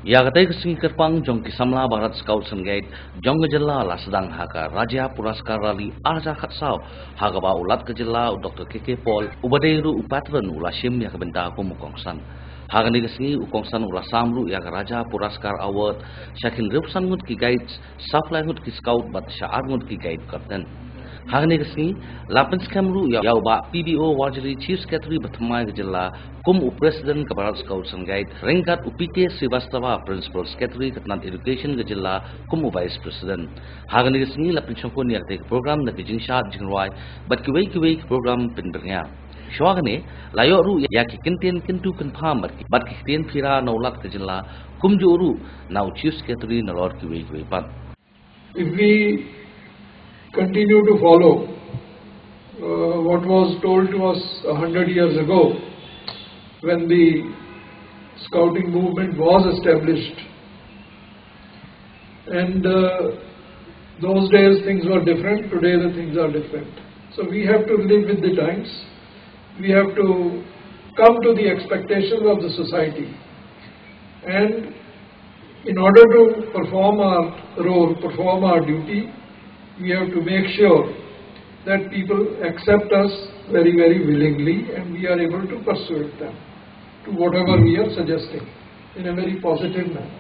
Yagatai kesingi kerpang jong kisamla Bharat Scouts and Guide jong kejela la sedang haka Raja Puraskar Rally arja khatsau haga ba ulat kejela Dr. KK Paul ubadeiru upatran ula shim ya kebenta ko mukongsan haga ni kesingi ukongsan ula samlu ya Raja Puraskar Award shakin rupsan ngut ki guides supply ngut ki scout bat shaar ngut ki guide kapten haga ni kesingi lapen skamlu ya ba PBO Wajiri Chief Secretary Batmai kejela kum President Bharat Scouts and Guide Ringkat UPK Srivastava Principal Secretary Katnat Education ke Jilla kum Vice President hagan ni sengi la pensyongkon yak tek program na kijingshat jingrwai bat kiwei program penbernya shwagane layo ru ya ki kenten kentu kenpham bat ki ten phira naulat ke Jilla kum joru now Chief Secretary na lord kiwei pat. If we continue to follow what was told to us 100 years ago, when the scouting movement was established, and those days things were different, today the things are different. So we have to live with the times, we have to come to the expectations of the society, and in order to perform our role, perform our duty, we have to make sure that people accept us very, very willingly and we are able to persuade them to whatever we are suggesting in a very positive manner.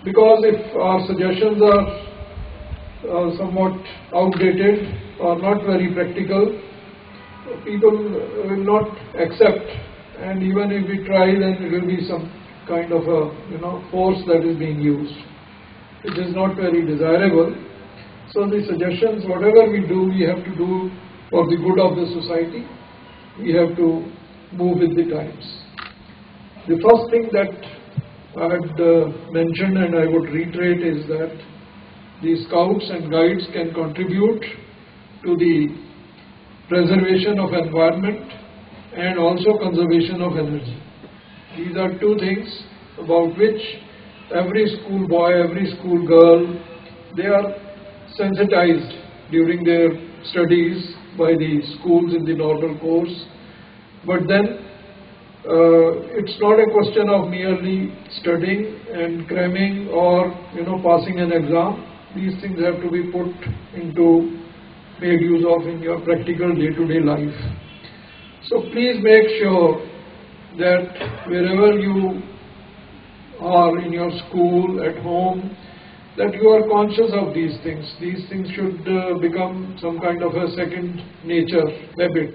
Because if our suggestions are somewhat outdated or not very practical, people will not accept, and even if we try, then it will be some kind of a force that is being used, which is not very desirable. So the suggestions, whatever we do, we have to do for the good of the society. We have to move with the times. The first thing that I had mentioned and I would reiterate is that the scouts and guides can contribute to the preservation of environment and also conservation of energy. These are two things about which every school boy, every school girl, they are sensitized during their studies by the schools in the normal course. But then it's not a question of merely studying and cramming or passing an exam. These things have to be put into, made use of in your practical day-to-day life. So please make sure that wherever you are, in your school, at home, that you are conscious of these things. These things should become some kind of a second nature habit.